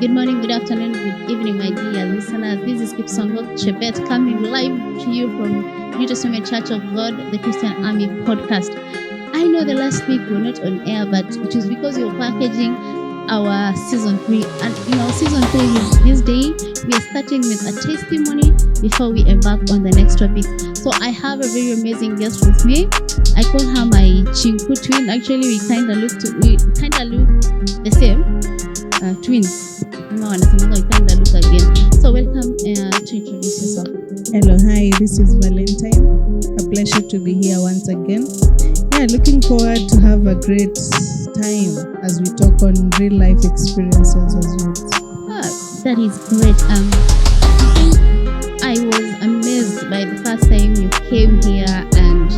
Good morning, good afternoon, good evening, my dear listeners. This is Kipsongo Chebet coming live to you from New Testament Church of God, the Christian Army podcast. I know the last week we were not on air, but it is because we were packaging our season 3. And in our season 3 this day, we are starting with a testimony before we embark on the next topic. So I have a very amazing guest with me. I call her my Chinku twin. Actually, we kind of look the same. Twins. No, we kind of look again. So welcome to introduce yourself. Hello, hi, this is Valentine. A pleasure to be here once again. Yeah, looking forward to have a great time as we talk on real life experiences as well. That is great. I was amazed by the first time you came here and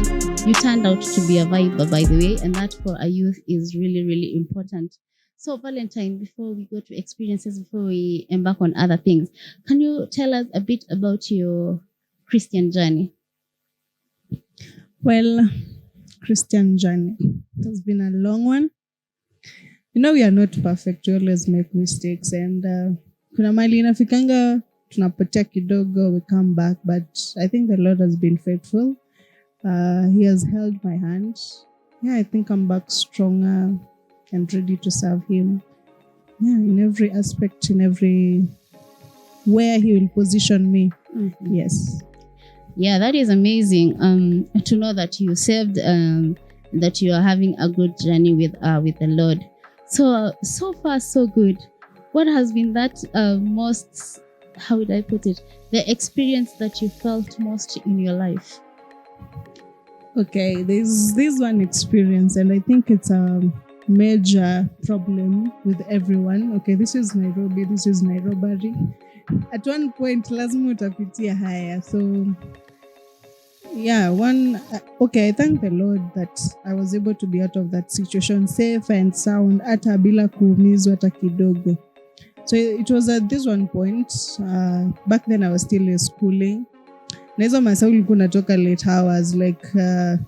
you turned out to be a vibe, by the way, and that for a youth is really, really important. So Valentine, before we go to experiences, before we embark on other things, can you tell us a bit about your Christian journey? Well, Christian journey. It has been a long one. You know, we are not perfect. We always make mistakes. And kuna mali inafikanga, tunapotea kidogo, we come back. But I think the Lord has been faithful. He has held my hand. Yeah, I think I'm back stronger and ready to serve Him. Yeah, in every aspect, in every where He will position me. Mm-hmm. Yes. Yeah, that is amazing. To know that you saved, that you are having a good journey with the Lord. So far so good. What has been that most? How would I put it? The experience that you felt most in your life. Okay, there's one experience, and I think it's a major problem with everyone. Okay, this is Nairobi. At one point, lazima utapitia haya. So, yeah, I thank the Lord that I was able to be out of that situation safe and sound, hata bila kuumizwa hata kidogo. So it was at this one point, back then I was still schooling. Na hizo masaa ulikuwa unatoka late hours, like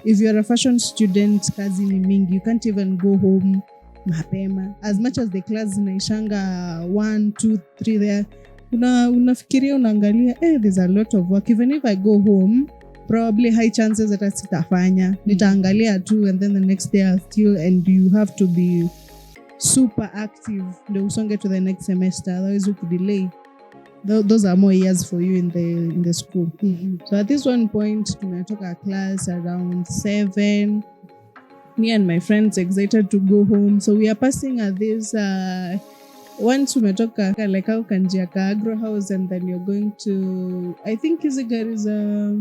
if you're a fashion student, kazi ni mingi, you can't even go home mapema. As much as the class zinaishanga 1, 2, 3 there, unafikiria unaangalia, there's a lot of work. Even if I go home, probably high chances that sitafanya. Nitaangalia too, and then the next day I'll still, and you have to be super active ndio usonge to the next semester, otherwise you could delay. Those are more years for you in the school. Mm-hmm. So at this one point, tumetoka class around 7. Me and my friends excited to go home. So we are passing at this once umetoka like how kanjia ka agro house, and then you're going to, I think Izigar is a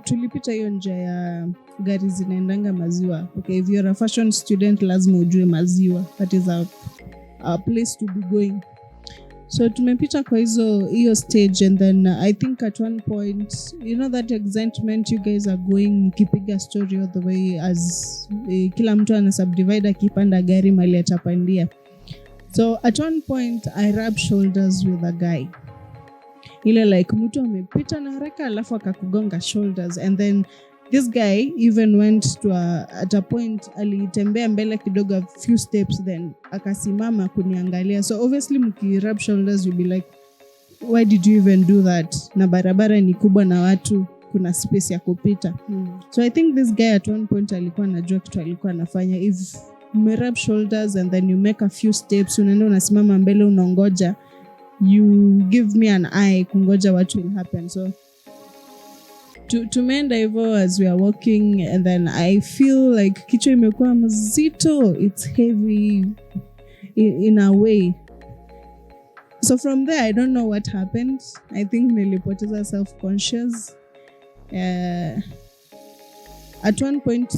tulipita hiyo njia ya gari zinaendanga maziwa. Okay, if you're a fashion student, lazima ujue maziwa. That is a place to be going. So tumepita kwa hiyo stage, and then I think at one point, you know that excitement you guys are going, kipiga story all the way as kila mtu ana subdivide akipanda gari mali atapandia. So at one point I rubbed shoulders with a guy. Ile like mtu amepita na haraka alafu akakugonga shoulders, and then this guy even went to at a point alitembea mbele kidogo a few steps, then akasimama kuniangalia. So obviously mkirub shoulders you'll be like, why did you even do that? Na barabara ni kubwa na watu kuna space ya kupita. So I think this guy at one point alikuwa anajua kitu alikuwa anafanya. If you rub shoulders and then you make a few steps, unaenda unasimama mbele unaongoja, you give me an eye kungoja what will happen. So tumeenda hivyo as we are walking, and then I feel like kichwa imekuwa mzito, it's heavy in a way. So from there I don't know what happened. I think nilipoteza self-conscious. At one point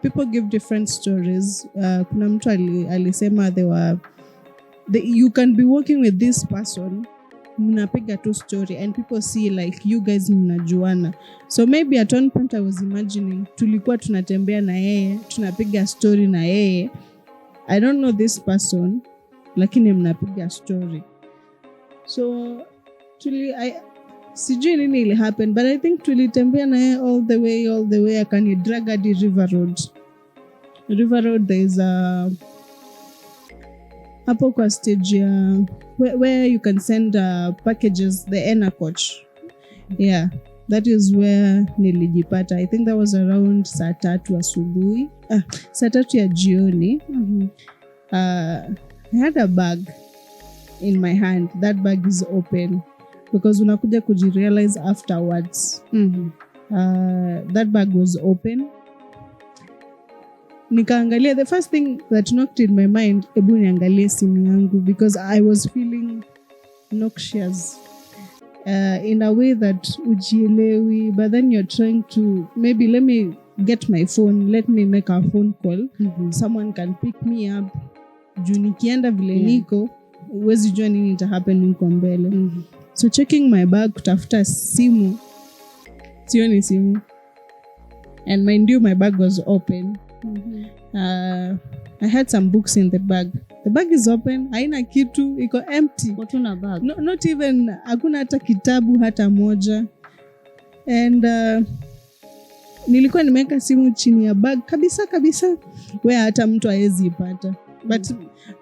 people give different stories. Kuna mtu alisema you can be working with this person, mnapiga tu story and people see like you guys mnajuana. So maybe at one point I was imagining tulikuwa tunatembea na yeye, tunapiga story na yeye. I don't know this person, lakini mnapiga story. So sijui nini ili happen, but I think tulitembea na yeye all the way akanidrag hadi River Road. River Road there is a hapo kwa stage ya where you can send packages, the Ena coach. Yeah, that is where nilijipata. I think that was around saa 3 asubuhi. Saa 3 ya jioni. I had a bag in my hand. That bag is open because unakuja kujirealize afterwards. That bag was open. Nikaangalia, the first thing that knocked in my mind, ebu niangalie simu yangu because I was feeling noxious in a way that ujielewi, but then you're trying to, maybe let me get my phone, let me make a phone call. Someone can pick me up. Juu nikienda vile niko, huwezi jua nini ita happen huko mbele. So checking my bag, kutafuta simu, sioni simu. And mind you, my bag was open. I had some books in the bag. The bag is open, haina kitu, iko empty. What in a bag? No, not even, hakuna hata kitabu hata moja. And nilikuwa nimeweka simu chini ya bag kabisa where hata mtu haezi ipata. But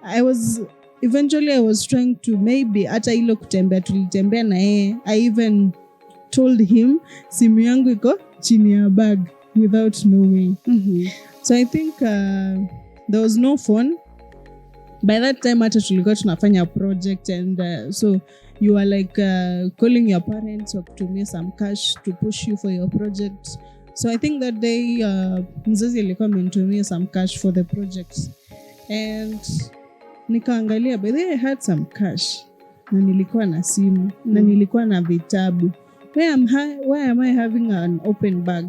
I was trying to, maybe hata hilo kutembea, tulitembea na yeye. I even told him simu yangu iko chini ya bag without knowing. So I think there was no phone. By that time hata tulikuwa tunafanya project and so you are like calling your parents wakutumia some cash to push you for your project. So I think that day mzazi alikuwa amenitumia some cash for the project. And nikaangalia, by the way I had some cash. Na nilikuwa na simu. Na nilikuwa na vitabu. Why am I having an open bag?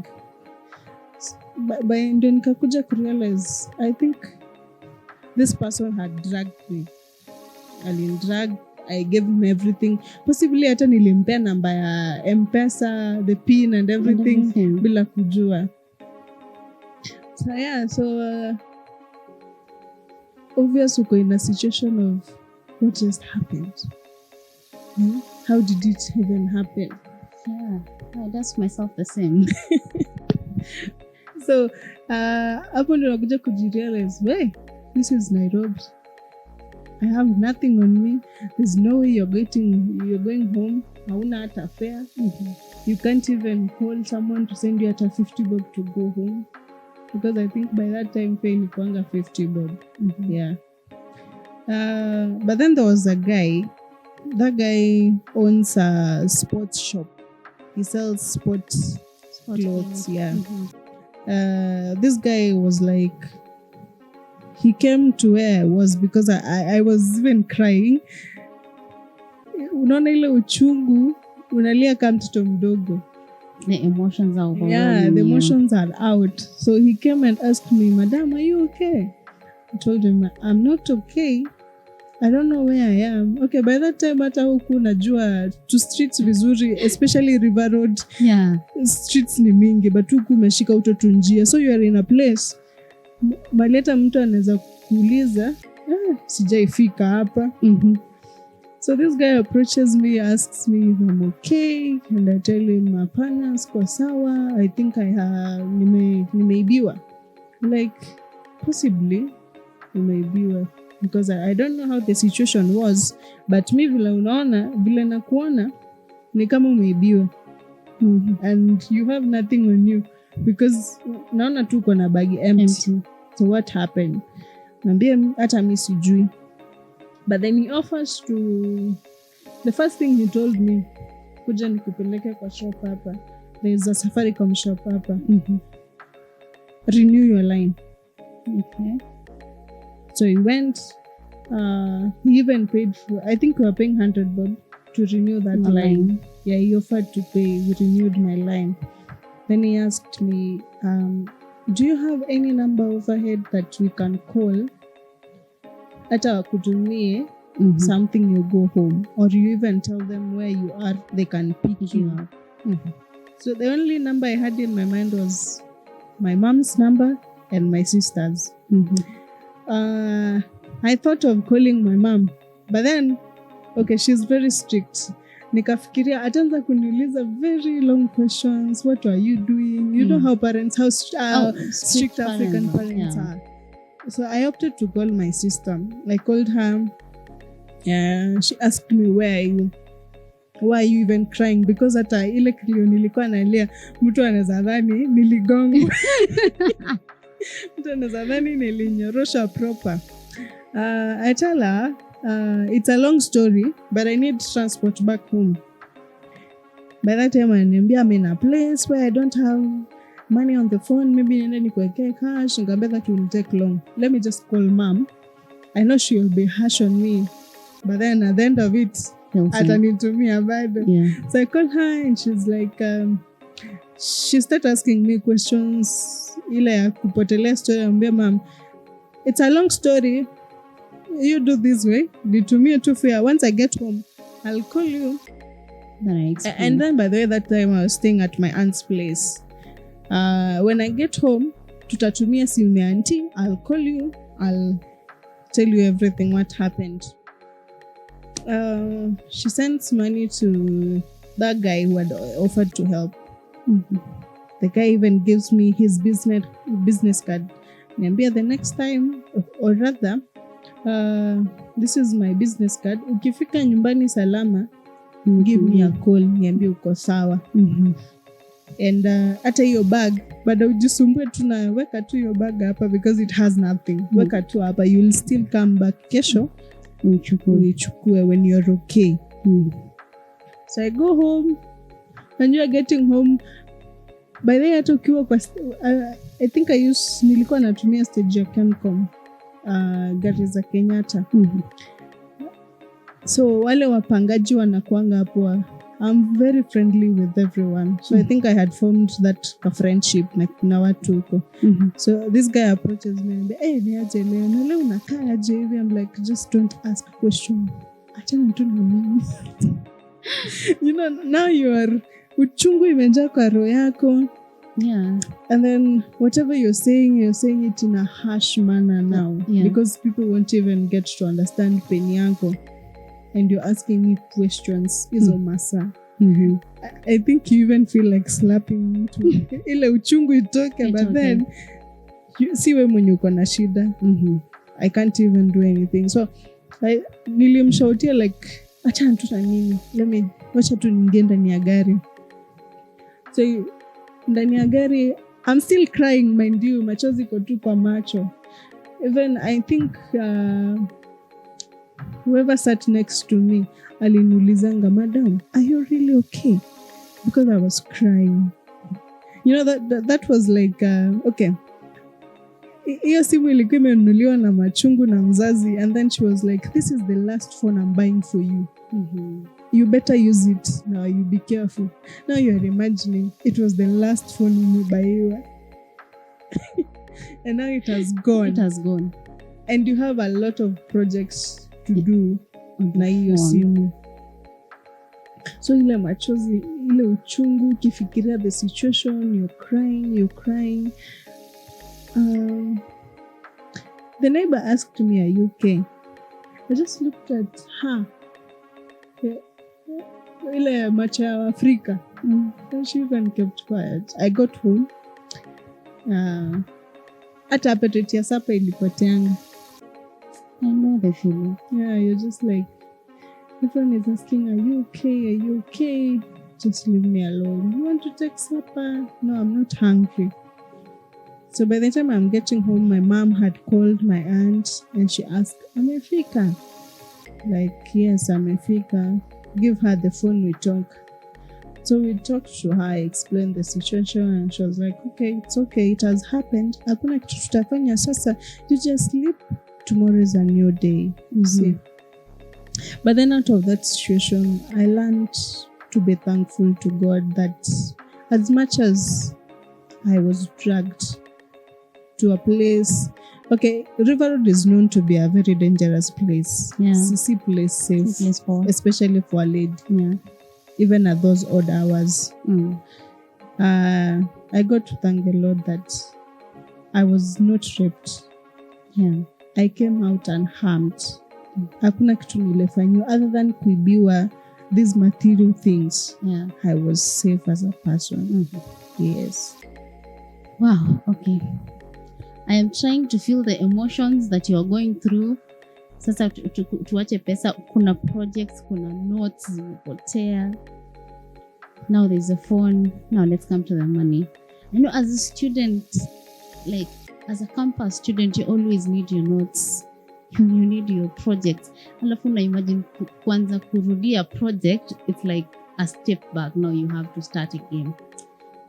But ndio nikakuja kurealize, I think this person had dragged me. Alindrag, I gave him everything. Possibly hata nilimpea namba ya M-Pesa, the pin and everything. Bila kujua. So yeah, obvious uko in a situation of what just happened. How did it even happen? Yeah, I ask myself the same. So hapo ndio nakuja kujirealize, this is Nairobi. I have nothing on me. There's no way you're going home. Hauna hata fare. You can't even call someone to send you hata 50 bob to go home. Because I think by that time fare ilikuanga 50 bob. Yeah. But then there was a guy. That guy owns a sports shop. He sells sports clothes. Yeah. This guy was like, he came to where I was because I was even crying. Unaona ile uchungu, unalia kama mtoto mdogo. The emotions are overwhelming. Yeah, the emotions are out. So he came and asked me, Madam, are you okay? I told him, I'm not okay. I don't know where I am. Okay, by that time hata huku najua to streets vizuri, especially River Road. Yeah. Streets ni mingi, but huku umeshika utoto njia. So you are in a place. Maleta mtu anaweza kuuliza, sijaifika hapa. So this guy approaches me, asks me if I'm okay, and I tell him, hapana, siko sawa. I think nimeibiwa. Like, possibly, nimeibiwa. Because I don't know how the situation was, but mi vile nakuona, ni kama umeibiwa. And you have nothing on you. Because naona tu kuna bagi empty. So what happened? Nambia hata mi sijui. But then he offers to, the first thing he told me, kuja nikupeleke kwa shop hapa. There is a Safaricom shop hapa. Renew your line. Okay. So he went, he even paid for, I think we were paying 100 bob to renew that line. Yeah, he offered to pay. We renewed my line. Then he asked me, do you have any number overhead that we can call? Hata wakutumie something, you go home. Or you even tell them where you are, they can pick you up. So the only number I had in my mind was my mom's number and my sister's. I thought of calling my mom. But then, okay, she's very strict. nikafikiria ataanza kuniuliza very long questions. What are you doing? You know how parents, how strict African parents are. So I opted to call my sister. I called her. She asked me, why are you even crying? Because hata ile kilio nilikuwa nalia, mtu anaweza dhani niligongwa. Mtu anaweza dhani nilinyorosha proper. I tell her, it's a long story, but I need transport back home. By that time, ananiambia I'm in a place where I don't have money on the phone. Maybe niende nikuwekee cash. Nikamwambia that will take long. Let me just call mom. I know she will be harsh on me, but then at the end of it, atanitumia bado. Yeah. So I called her and she's like, she started asking me questions. Ile ya kupotelea story. Ambia mom, it's a long story. You do this way. Nitumie tu fare. Once I get home, I'll call you. And then by the way, that time I was staying at my aunt's place. When I get home, tutatumia simu ya auntie. I'll call you. I'll tell you everything what happened. She sends money to that guy who had offered to help. Mm-hmm. The guy even gives me his business card. Niambia the next time, or rather, this is my business card. Ukifika nyumbani salama, give me a call, niambie uko sawa. Mm-hmm. And hata hiyo bag, bado ujisumbue tunaweka tu hiyo bag hapa because it has nothing. Weka tu hapa, you'll still come back kesho. Uichukue when you're okay. So I go home, and you're getting home. By the way, hata ukiwa kwa I think nilikuwa natumia stage ya Kencom, gari za Kenyatta. So wale wapangaji wanakuanga hapo. I'm very friendly with everyone. So I think I had formed that friendship na watu huko. So this guy approaches me and niaje leo, na leo unakaa aje hivi? I'm like, just don't ask question. Achana tu na mimi. You know, now you are uchungu imejaa kwa roho yako. Yeah. And then whatever you're saying it in a harsh manner now. Yeah. Because people won't even get to understand pain yako. And you're asking me questions. Izo masa. Mm-hmm. I think you even feel like slapping me too. Ile uchungu itoke, but then siwe mwenye uko na shida. I can't even do anything. So nilimshautia like, acha tu na nini, wacha tu ningie ndani ya gari. So ndani ya gari I'm still crying, mind you, machozi iko tu kwa macho. Even I think whoever sat next to me aliniulizanga, madam, are you really okay? Because I was crying. You know, that was like, okay. Hiyo simu ilikuwa imenunuliwa na machungu na mzazi, and then she was like, this is the last phone I'm buying for you. You better use it now, you be careful. Now you are imagining it was the last phone umebaiwa. And now it has gone. And you have a lot of projects to do na hiyo simu. So ile machozi, ile uchungu, ukifikiria the situation, you're crying. The neighbor asked me, are you okay? I just looked at her. Ile macho ya Afrika. And she even kept quiet. I got home. Hata appetite ya sapa ilipoteanga. I know the feeling. Yeah, you're just like, everyone is asking, are you okay? Just leave me alone. You want to take supper? No, I'm not hungry. So by the time I'm getting home, my mom had called my aunt and she asked, amefika? Like, yes, amefika. Give her the phone, we talk. So we talked to her, I explained the situation, and she was like, okay, it's okay, it has happened. Hakuna kitu tutafanya sasa. You just sleep. Tomorrow is a new day. You see. But then out of that situation, I learned to be thankful to God that as much as I was dragged to a place, okay, River Road is known to be a very dangerous place. Yeah. CC place safe, especially for a lady. Yeah. Even at those odd hours. I got to thank the Lord that I was not raped. Yeah. I came out unharmed. Hakuna kitu nilifanywa other than kuibiwa these material things, Yeah. I was safe as a person. Yes. Wow. Okay. I am trying to feel the emotions that you are going through. Sasa tuache pesa, kuna projects, kuna notes zimepotea. Now there's a phone. Now let's come to the money. I know as a student, like as a campus student, you always need your notes. You need your projects. Alafu na imagine kwanza kurudia project, it's like a step back. Now you have to start again.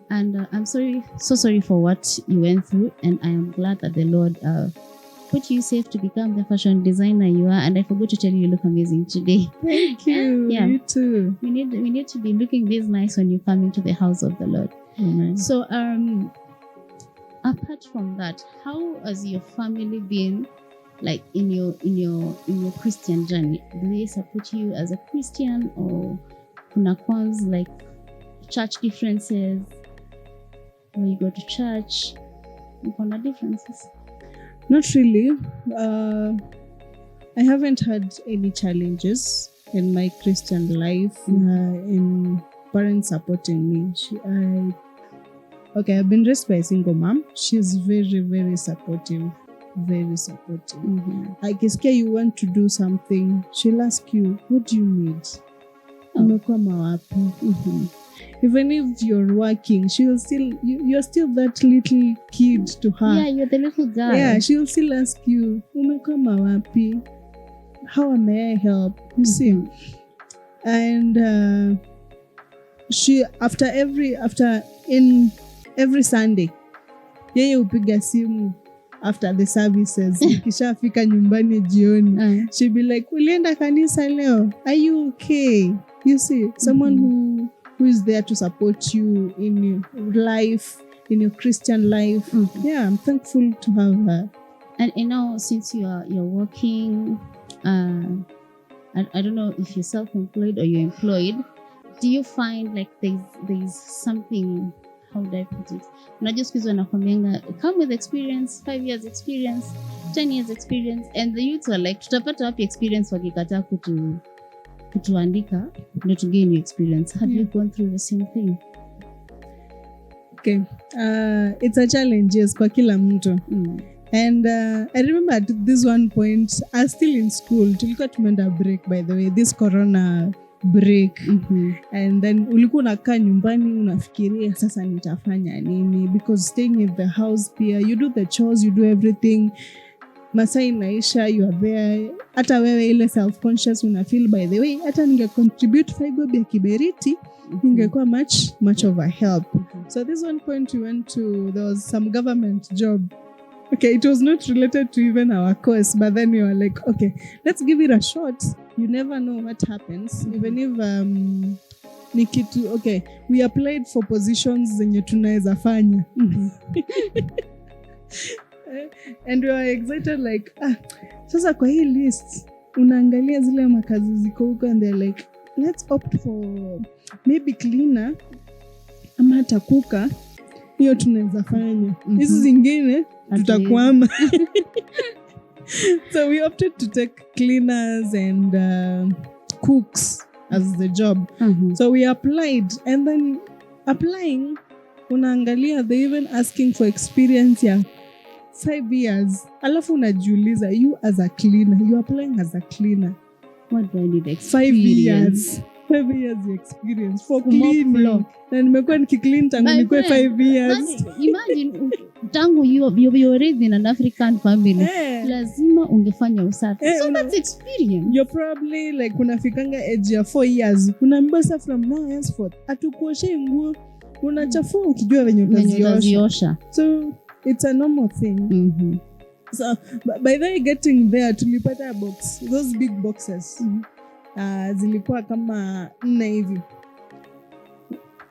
And I'm so sorry for what you went through, and I am glad that the Lord put you safe to become the fashion designer you are. And I forgot to tell you look amazing today. Thank you. Yeah. You too. We need to be looking this nice when you come into the house of the Lord. Amen. So apart from that, how has your family been like in your Christian journey? Do they support you as a Christian, or kuna cons like church differences? When you go to church, kuna differences? Not really. I haven't had any challenges in my Christian life in parents supporting me. I've been raised by a single mom. She's very, very supportive. Very supportive. Akisikia you want to do something, she'll ask you, what do you need? Umekwama wapi? Even if you're working, she'll still, you're still that little kid to her. Yeah, you're the little girl. Yeah, she'll still ask you, umekwama wapi? How may I help? You see? And she, in every Sunday, yeye upiga simu after the services. Ikishafika nyumbani jioni, she'll be like, ulienda kanisa leo? Are you okay? You see, someone who is there to support you in your life, in your Christian life. Yeah, I'm thankful to have her. And you know, since you're working, I don't know if you're self-employed or you're employed, do you find like there's something, how do I put it? Unajua siku hizi wanakwambianga come with experience, 5 years experience, 10 years experience, and the youths are like, tutapata wapi experience wakikataa kutuandika ndio to gain your experience. Have you gone through the same thing? Okay. It's a challenge, yes, kwa kila mtu. And I remember at this one point, I was still in school. Tulikuwa tumeenda break, by the way, this corona break. And then ulikuwa unakaa nyumbani unafikiria sasa nitafanya nini, because staying in the house pia, you do the chores, you do everything. Masaa inaisha, you are there. Hata wewe ile self-conscious unafeel, by the way, hata ninge contribute 5 bob ya kiberiti, ingekuwa much of a help. So this one point there was some government job. Okay, it was not related to even our course, but then we were like, okay, let's give it a shot. You never know what happens. Even if nikitu, okay, we applied for positions zenye tunaweza fanya. And we were excited like, sasa kwa hii list unaangalia zile makazi ziko huko, and they're like, let's opt for maybe cleaner ama hata kuka, hiyo tunaweza fanya. Hizi zingine tutakwama. So we opted to take cleaners and cooks as the job. So we applied, and then applying, unaangalia they even asking for experience ya 5 years. Alafu unajiuliza, you as a cleaner, you applying as a cleaner. What do I need experience? 5 years experience for cleaning. Na nimekuwa nikiclean tangu nikuwe 5 years. Imagine tangu you're raised in an African family. Lazima ungefanya usafi. So that's experience. You're probably like unafikanga age ya 4 years. Unaambiwa sasa from now henceforth atukuoshe nguo. Unachafua ukijua venye utaziosha. So it's a normal thing. So by the way, getting there, tulipata box, those big boxes. Zilikuwa kama 4 hivi.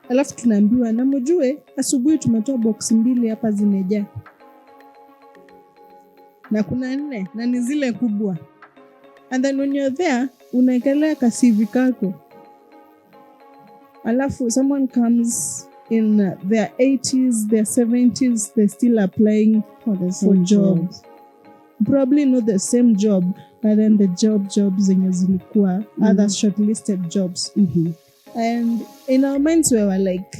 Alafu tunaambiwa, na mjue asubuhi tumetoa box 2 hapa zimejaa. Na kuna 4 na ni zile kubwa. And then when you're there, unaekelea kasivi kako. Alafu someone comes in their 80s, their 70s, they're still applying for jobs. probably not the same job, but then the jobs zenye zilikuwa other shortlisted jobs. And in our minds we were like,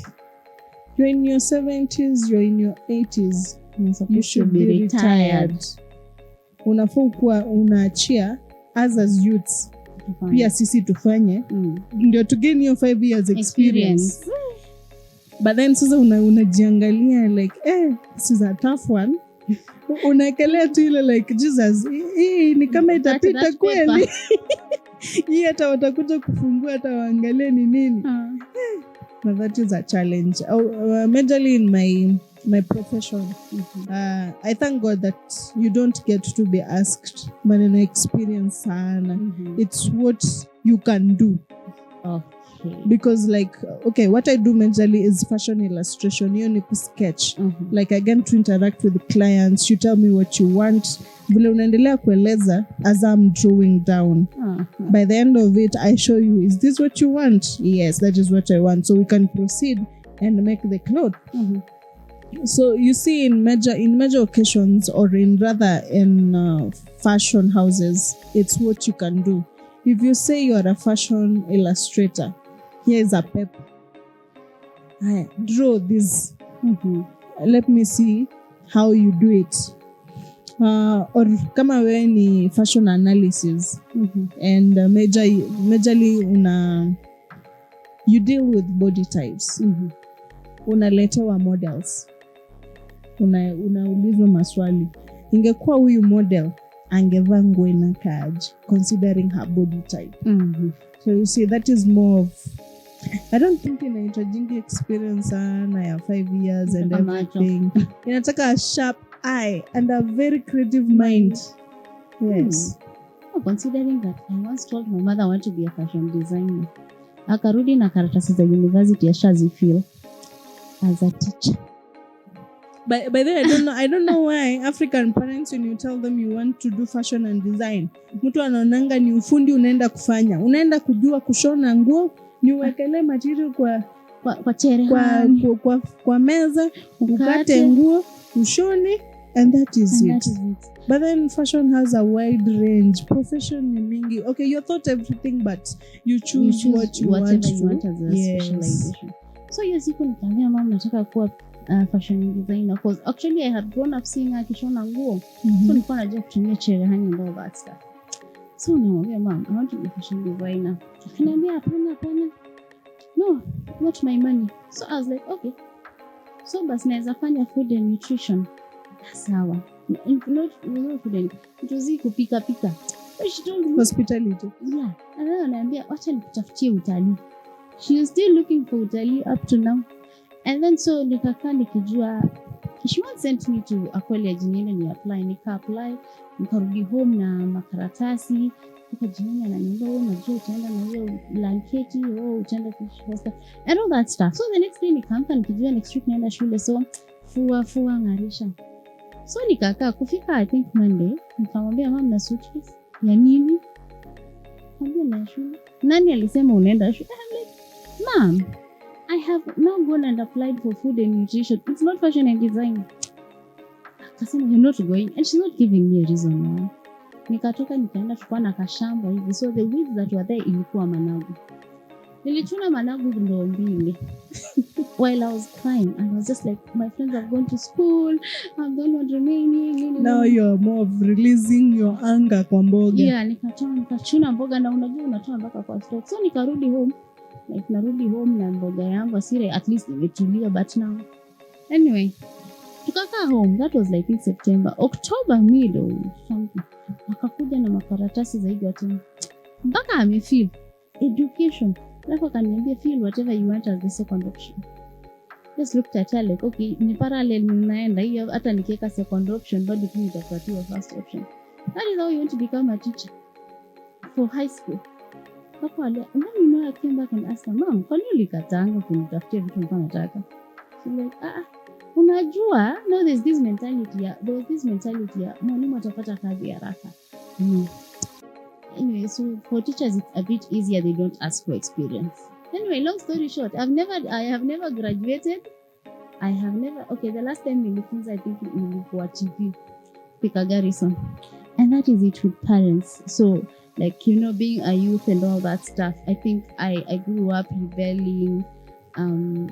you're in your 70s, you're in your 80s, you should be retired. Unafaa kuwa unaachia as youths pia sisi tufanye ndio to gain your 5 years experience. But then sasa unajiangalia like this is a tough one. Unaekelea tu ile like Jesus, hii ni kama itapita kweli. Hii hata watakuja kufungua hata waangalie ni nini. But that is a challenge. Majorly in my profession, I thank God that you don't get to be asked maneno experience sana. It's what you can do. Okay. Because like, okay, what I do majorly is fashion illustration. You need to sketch. Like I get to interact with the clients. You tell me what you want. Vile unaendelea kueleza as I'm drawing down. By the end of it, I show you, is this what you want? Yes, that is what I want. So we can proceed and make the cloth. So you see in major occasions or in fashion houses, it's what you can do. If you say you are a fashion illustrator, here is a paper. Draw this. Let me see how you do it. Or kama wewe ni fashion analysis and majorly you deal with body types. Unaletewa models. Unaulizwa maswali. Ingekuwa huyu model angevaa nguo inakaaje considering her body type. So you see that is more of, I don't think inahitaji experience sana ya 5 years and everything. Inataka a sharp eye and a very creative mind. Yes. Considering that I once told my mother I want to be a fashion designer. Akarudi na karatasi za university ashazifeel as a teacher. By the way, I don't know why African parents, when you tell them you want to do fashion and design, mtu anaonanga ni ufundi unaenda kufanya. Unaenda kujua kushona nguo, ni uwekele material kwa cherehani, kwa meza, ukate nguo, ushone, and that is it. But then fashion has a wide range. Profession ni mingi. Okay, you thought everything, but you choose what you want as a specialization. So yes, siku nikamwambia mama nataka kuwa fashion designer, because actually I had grown up seeing her akishona nguo. So nilikuwa najua kutumia cherehani and all that stuff. So nikamwambia mama, I want to be a fashion designer. Akaniambia hapana. No, not my money. So I was like, okay. So basi naweza fanya food and nutrition. Sawa. Not food and nutrition, kupika. So she told me hospitality. Yeah. And then ananiambia wacha nikutafutie utalii. She is still looking for utalii up to now. And then so nikakaa nikijua, she once sent me to a college nyingine ni apply, nika-apply, nikarudi home na makaratasi, nikajiona na nyumba, najua utaenda na hiyo blanketi, utaenda kuhostel and all that stuff. So the next day nikaamka nikijua next week naenda shule, so fua ngarisha. So nikakaa kufika I think Monday, nikamwambia mama na suitcase ya nini? Nikamwambia na shule. Nani alisema unaenda shule? I'm like, mom, I have now gone and applied for food and nutrition. It's not fashion and design. Akasema you're not going, and she's not giving me a reason why. Nikatoka nikaenda tukua na kashamba hivi. So the weeds that were there ilikuwa managu. Nilichuna managu ndoo mbili. While I was crying, and I was just like, my friends have gone to school, I'm the only one remaining. Now you're more of releasing your anger kwa mboga. Yeah, nikachuna mboga na unajua unatoa mpaka kwa stock. So nikarudi home. Like narudi home na mboga yangu asire, at least nimetulia. But now anyway, tukakaa home. That was like in September. October middle something, akakuja na makaratasi zaidi ya tena mpaka amefeel education. Alafu akaniambia feel whatever you want as the second option. Just looked at her like, okay, ni parallel ninaenda hiyo, hata nikiweka second option bado tu nitapatiwa first option. That is how you want to become a teacher for high school. Hapo and then I came back and asked her, mom, kwa nini ulikatanga kunitafutia vitu nilikuwa nataka? She's like, unajua, no, there's this mentality ya mwalimu atapata kazi haraka. Anyway, so for teachers it's a bit easier, they don't ask for experience. Anyway, long story short, I have never graduated. Okay, the last time nilifunza I think nilikuwa TV. Thika Garrison. And that is it with parents. So, like, you know, being a youth and all that stuff, I think I grew up rebelling.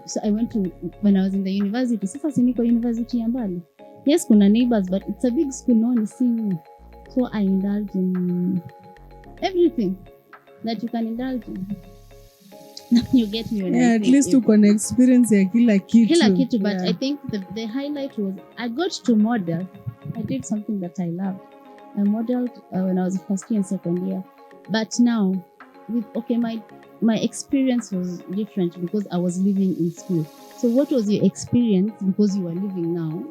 So I went to, when I was in the university, sasa si niko university ya mbali. Yes, kuna neighbors, but it's a big school, no one is seeing me. So I indulge in everything that you can indulge in. You get me when I at say least uko na experience ya kila kitu. But I think the highlight was I got to model. I did something that I loved. I modeled when I was first year and second year. But now, my experience was different because I was living in school. So what was your experience because you were living now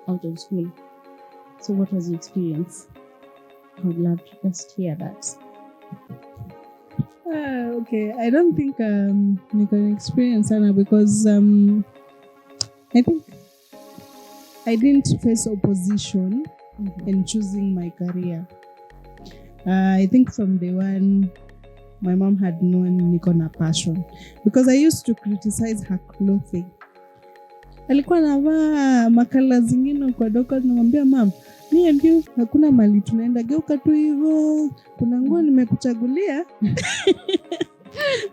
out of school? So what was your experience? I would love to just hear that. Okay, I don't think you can experience Anna because I think I didn't face opposition in choosing my career. I think from day one, my mom had known niko na passion because I used to criticize her clothing. Alikuwa navaa makala zingine kwa doka, namwambia mom, me and you hakuna mali tunaenda, geuka tu hivyo, kuna nguo nimekuchagulia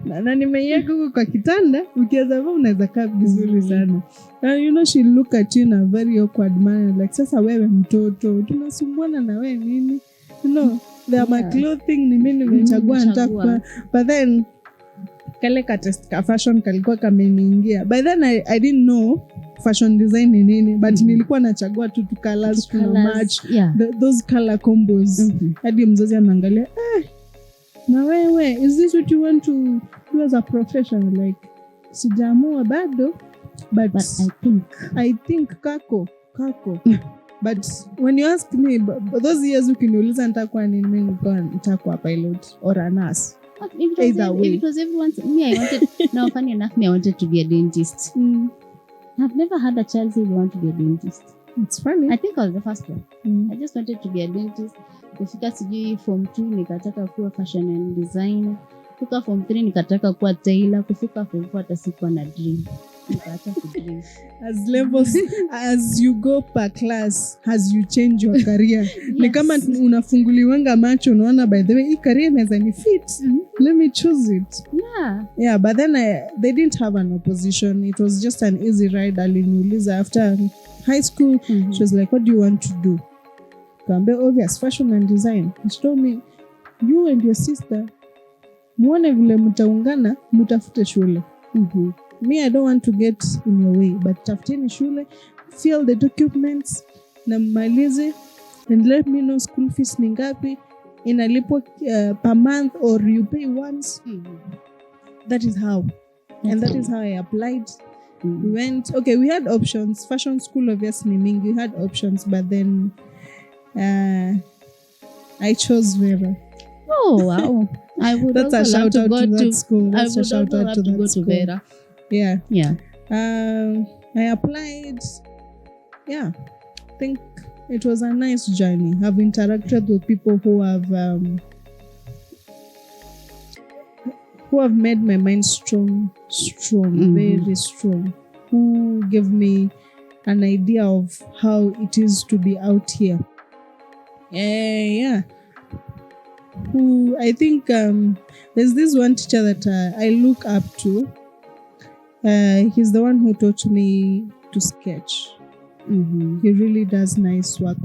na nimeiweka huko kwa kitanda, ukiweza vaa unaweza kaa vizuri sana. And you know, she look at you in a very awkward manner, like, sasa wewe mtoto tunasumbuana na wewe nini, you know, my clothing ni mimi nimechagua nataka. But then kale ka test ka fashion kalikuwa kameniingia. By then I didn't know fashion design ni nini, but nilikuwa nachagua tu colors to match, those color combos. Hadi mzazi anaangalia, na wewe, is this what you want to do as a profession? Like, sijaamua bado, but I think kako but when you ask me, those years ukiniuliza nitakuwa nini, mimi nitakuwa pilot or a nurse. Either way. It was everyone's. Me, I wanted. Now, funny enough, I wanted to be a dentist. I've never had a child say they want to be a dentist. It's funny. I think I was the first one. I just wanted to be a dentist. Kufika sijui form 2 nikataka kuwa fashion and designer. Kufika form 3 nikataka kuwa tailor. Kufika form 4 hata sikuwa na dream. Nikaacha kudream. As levels, as you go per class, as you change your career. Ni kama unafunguliwanga macho, unaona, by the way, hii career inaweza ni fit. Let me choose it. Yeah, but then they didn't have an opposition. It was just an easy ride. Aliniuliza after high school, she was like, what do you want to do? Kambe obvious, fashion and design. She told me, you and your sister, muone vile mtaungana, mutafute shule. Me, I don't want to get in your way, but tafuteni shule, fill the documents, na malize, and let me know school fees ni ngapi, inalipwa per month or you pay once. That is how. And that is how I applied. We went, okay, we had options. Fashion school, obviously, we had options, but then I chose Vera. Oh, wow. I would That's also a shout love out to to go that to school. I That's would a shout also out love to to that go school. to Vera. Yeah. I applied. Yeah. I think it was a nice journey. I've interacted with people who have made my mind strong, very strong, who gave me an idea of how it is to be out here. Yeah. Who I think there's this one teacher that I look up to. He's the one who taught me to sketch. He really does nice work.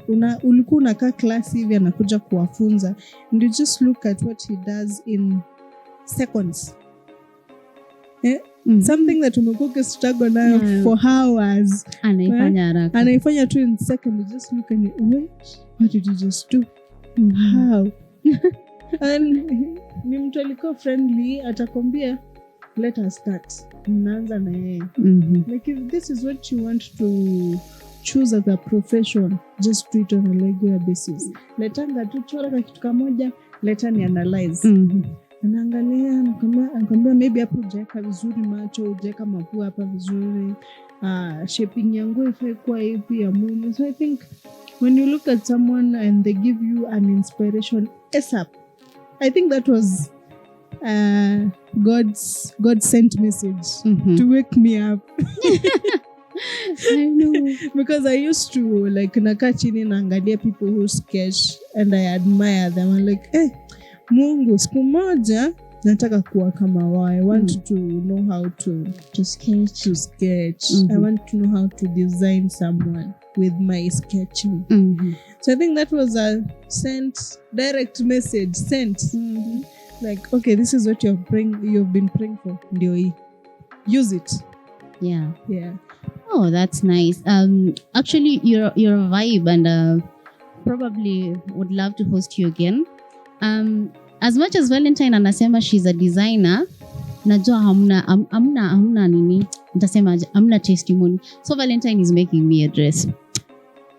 Ulikuwa unakaa class hivi anakuja kuwafunza, and you just look at what he does in seconds. Something that umekuwa struggle nayo for hours, anaifanya tu in second. You just look and wait, what did you just do? How? And ni mtu alikuwa friendly, atakwambia let us start. Mnaanza na yeye. Like, if this is what you want to choose as a profession, just do it on a regular basis. Letanga tu chora kitu kamoja, leta ni analyze. Anaangalia, anakwambia maybe hapo hujaweka vizuri macho, hujaweka mapua hapa vizuri. Shaping ya nguo ifai kuwa hivi ya mwili. So I think when you look at someone and they give you an inspiration ASAP, I think that was God's sent message to wake me up. I know. Because I used to like nakaa chini naangalia people who sketch and I admire them. I'm like, Mungu, siku moja nataka kuwa kama wao. I want to know how to sketch. I want to know how to design someone with my sketching. So I think that was a direct message sent. Like, okay, this is what you've been praying for. Ndio hii. Use it. Yeah. Oh, that's nice. Actually, you're a vibe, and probably would love to host you again. As much as Valentine anasema she's a designer, najua hamna nini, nitasema hamna testimony. So Valentine is making me a dress.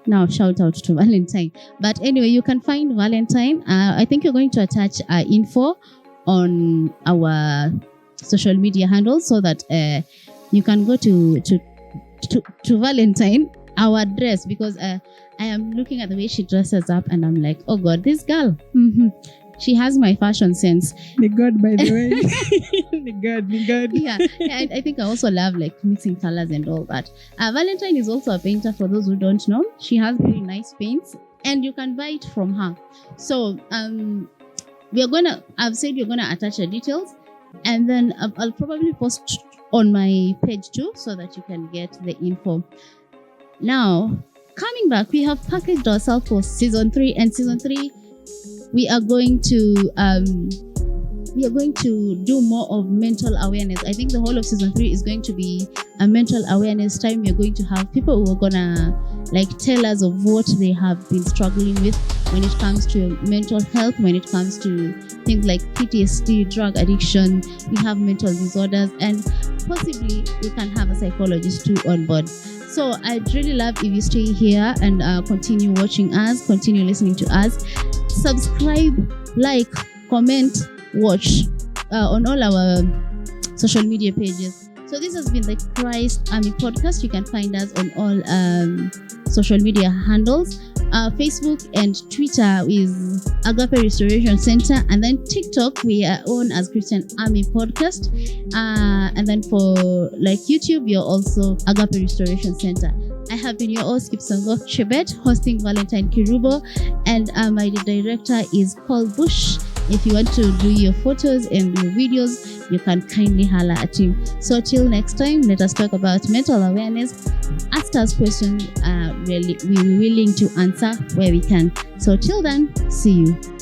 Now, shout out to Valentine. But anyway, you can find Valentine. I think you're going to attach info on our social media handles so that you can go to Valentine, our dress, because I am looking at the way she dresses up and I'm like, oh God, this girl. She has my fashion sense. The God, by the way. The God. Yeah, I think I also love like mixing colors and all that. Valentine is also a painter, for those who don't know. She has very nice paints and you can buy it from her. So I've said you're gonna attach the details, and then I'll probably post on my page too so that you can get the info. Now, coming back, we have packaged ourselves for season 3, and season 3 we are going to do more of mental awareness. I think the whole of season 3 is going to be a mental awareness time. We're going to have people who are gonna like tell us of what they have been struggling with when it comes to mental health, when it comes to things like PTSD, drug addiction. We have mental disorders, and possibly we can have a psychologist too on board. So I'd really love if you stay here and continue watching us, continue listening to us. Subscribe, like, comment, watch on all our social media pages. So this has been the Christ Army Podcast. You can find us on all social media handles. Facebook and Twitter is Agape Restoration Center, and then TikTok we are on as Christian Army Podcast, and then for like YouTube you're also Agape Restoration Center. I have been your host Kipsongo Chebet, hosting Valentine Kirubo, and my director is Paul Bush. If you want to do your photos and your videos, you can kindly holler at him. So till next time, let us talk about mental awareness. Ask us questions, we're willing to answer where we can. So till then, see you.